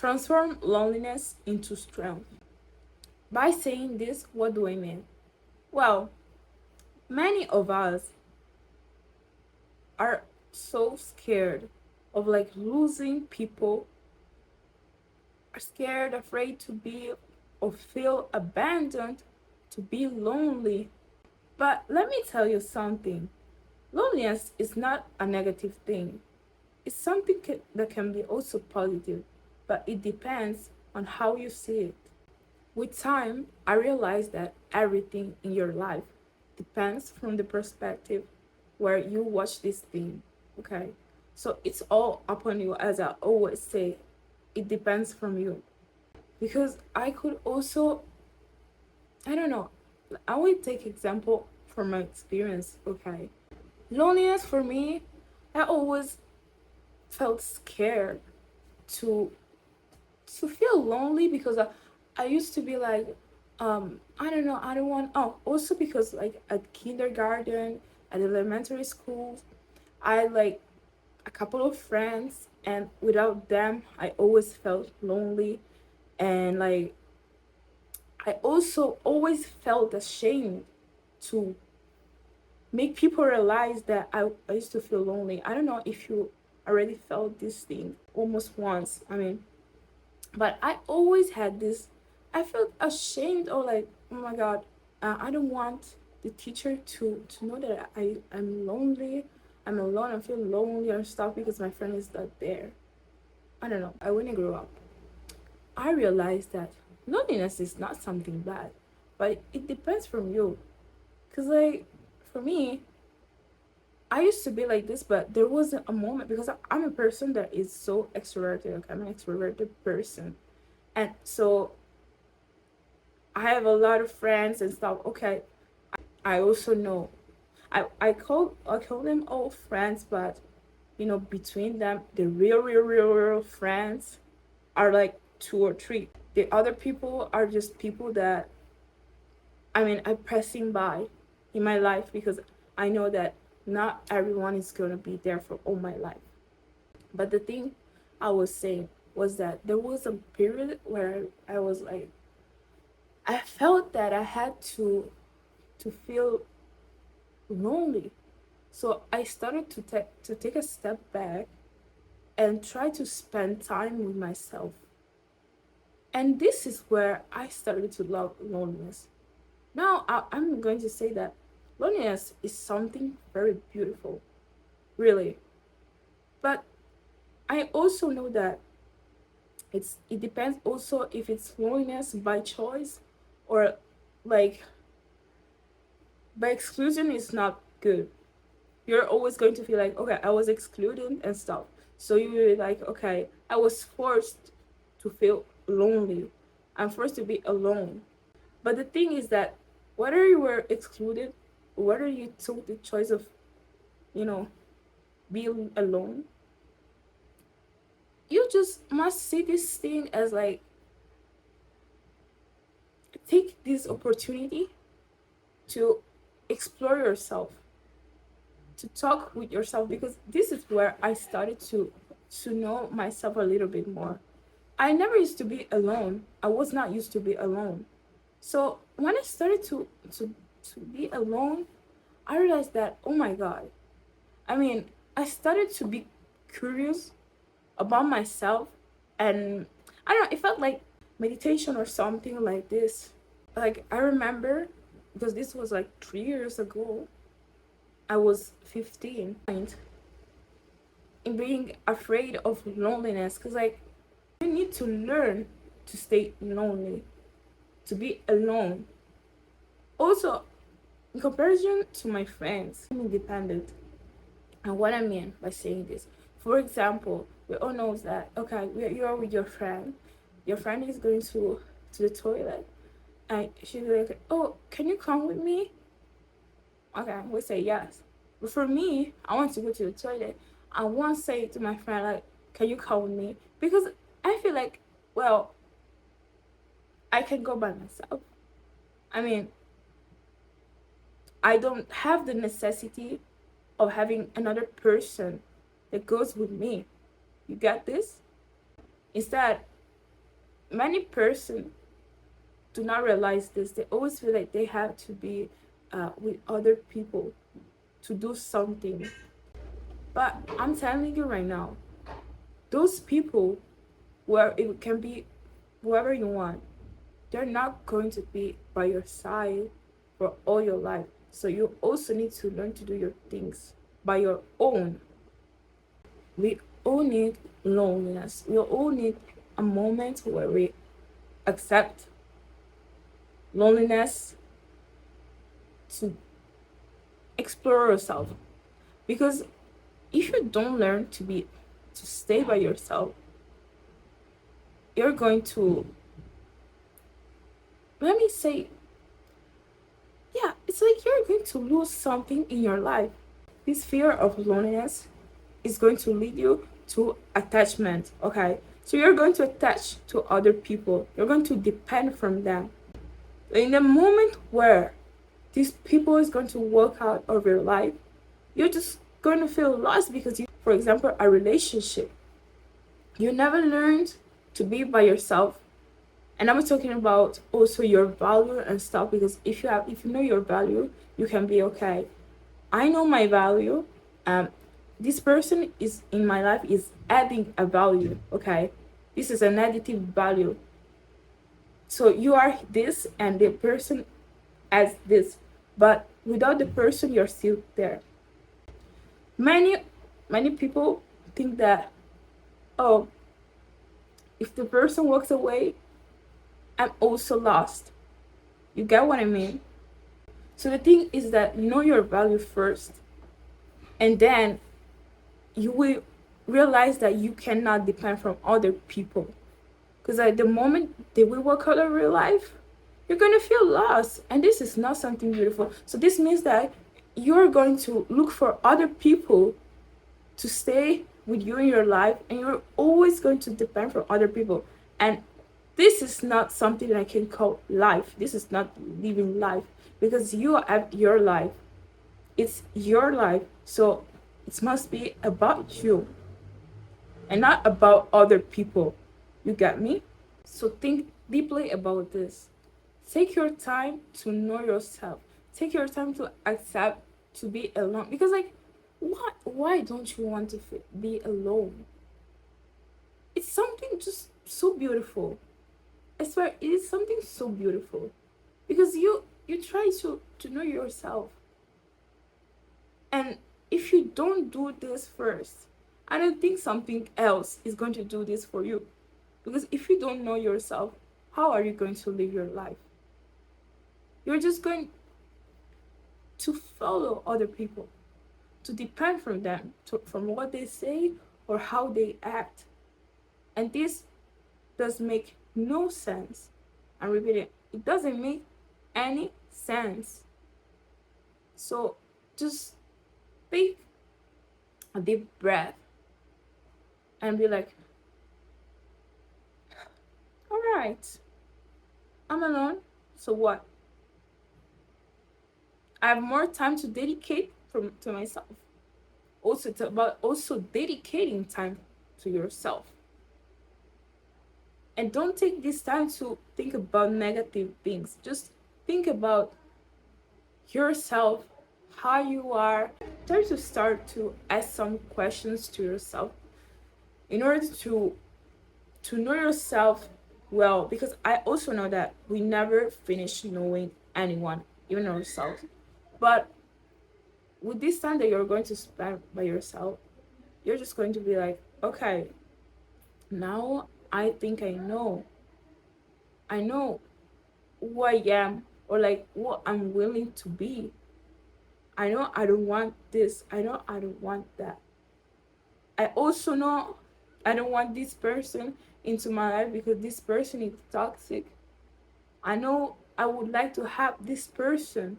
Transform loneliness into strength. By saying this, what do I mean? Well, many of us are so scared of like losing people, are scared, afraid to be or feel abandoned, to be lonely. But let me tell you something. Loneliness is not a negative thing. It's something that can be also positive, but it depends on how you see it. With time, I realized that everything in your life depends from the perspective where you watch this thing. Okay? So it's all upon you, as I always say, it depends from you. Because I could also, I don't know, I will take example from my experience. Okay? Loneliness for me, I always felt scared to feel lonely because I used to be like, I don't know, I don't want. Oh, also because like at kindergarten, at elementary school, I like a couple of friends, and without them, I always felt lonely, and like I also always felt ashamed to make people realize that I used to feel lonely. I don't know if you already felt this thing almost once. I mean, but I always had this, I felt ashamed or like, oh my god, I don't want the teacher to know that I'm lonely, I'm alone, I feel lonely or stuff because my friend is not there. I don't know. I When I grew up, I realized that loneliness is not something bad, but it depends from you. Because like for me, I used to be like this, but there was a moment because I'm a person that is so extroverted. Like I'm an extroverted person, and so I have a lot of friends and stuff. Okay, I also know I call them all friends, but between them the real friends are like two or three. The other people are just people that I'm passing by in my life because I know that not everyone is gonna be there for all my life. But the thing I was saying was that there was a period where I was like I felt that I had to feel lonely. So I started to take a step back and try to spend time with myself. And this is where I started to love loneliness. Now I'm going to say that loneliness is something very beautiful, really. But I also know that it depends also if it's loneliness by choice or like by exclusion is not good. You're always going to feel like, okay, I was excluded and stuff. So you're like, okay, I was forced to feel lonely. I'm forced to be alone. But the thing is that whether you were excluded, whether you took the choice of, you know, being alone, you just must see this thing as like, take this opportunity to explore yourself, to talk with yourself, because this is where I started to know myself a little bit more. I never used to be alone. I was not used to be alone. So when I started to be alone, I realized that, oh my god. I mean, I started to be curious about myself, and I don't know, it felt like meditation or something like this. Like I remember because this was like 3 years ago. I was 15 in being afraid of loneliness because like you need to learn to stay lonely, to be alone. Also, in comparison to my friends, I'm independent. And what I mean by saying this, for example, we all know that okay, you're with your friend is going to the toilet, and she's like, "Oh, can you come with me?" Okay, we say yes. But for me, I want to go to the toilet. I won't say to my friend like, "Can you come with me?" Because I feel like, well, I can go by myself. I mean, I don't have the necessity of having another person that goes with me. You get this? Instead, many persons do not realize this. They always feel like they have to be with other people to do something. But I'm telling you right now, those people, where it can be whoever you want, they're not going to be by your side for all your life. So you also need to learn to do your things by your own. We all need loneliness. We all need a moment where we accept loneliness to explore yourself. Because if you don't learn to stay by yourself, you're going to, let me say, yeah, it's like you're going to lose something in your life. This fear of loneliness is going to lead you to attachment. Okay, so you're going to attach to other people, you're going to depend from them. In the moment where these people is going to walk out of your life, you're just going to feel lost. Because you, for example, a relationship, you never learned to be by yourself. And I'm talking about also your value and stuff, because if you know your value, you can be okay. I know my value. This person is in my life is adding a value. Okay, this is an additive value. So you are this, and the person adds this, but without the person, you're still there. Many many people think that, oh, if the person walks away, I'm also lost. You get what I mean? So the thing is that know your value first, and then you will realize that you cannot depend from other people. Because at the moment they will walk out of your life, you're going to feel lost. And this is not something beautiful. So this means that you're going to look for other people to stay with you in your life, and you're always going to depend from other people. And this is not something that I can call life. This is not living life, because you have your life. It's your life. So it must be about you and not about other people. You get me? So think deeply about this. Take your time to know yourself. Take your time to accept to be alone. Because like, why don't you want to be alone? It's something just so beautiful. I swear it is something so beautiful. Because you try to know yourself. And if you don't do this first, I don't think something else is going to do this for you. Because if you don't know yourself, how are you going to live your life? You're just going to follow other people, to depend from them, from what they say or how they act. And this does make no sense. I'm repeating, it doesn't make any sense. So just take a deep breath and be like, all right, I'm alone, so what? I have more time to dedicate to myself. Also, it's about also dedicating time to yourself. And don't take this time to think about negative things. Just think about yourself, how you are. Try to start to ask some questions to yourself in order to know yourself well. Because I also know that we never finish knowing anyone, even ourselves. But with this time that you're going to spend by yourself, you're just going to be like, okay, now I think I know who I am, or like what I'm willing to be. I know I don't want this. I know I don't want that. I also know I don't want this person into my life because this person is toxic. I know I would like to have this person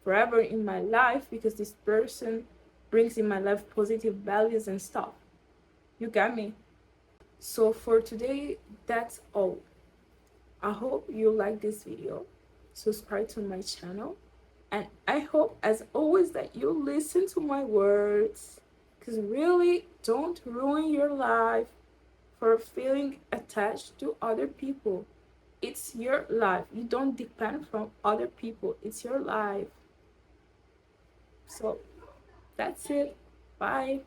forever in my life because this person brings in my life positive values and stuff. You got me? So for today, that's all. I hope you like this video. Subscribe to my channel. And I hope, as always, that you listen to my words. Because really, don't ruin your life for feeling attached to other people. It's your life. You don't depend from other people. It's your life. So that's it. Bye.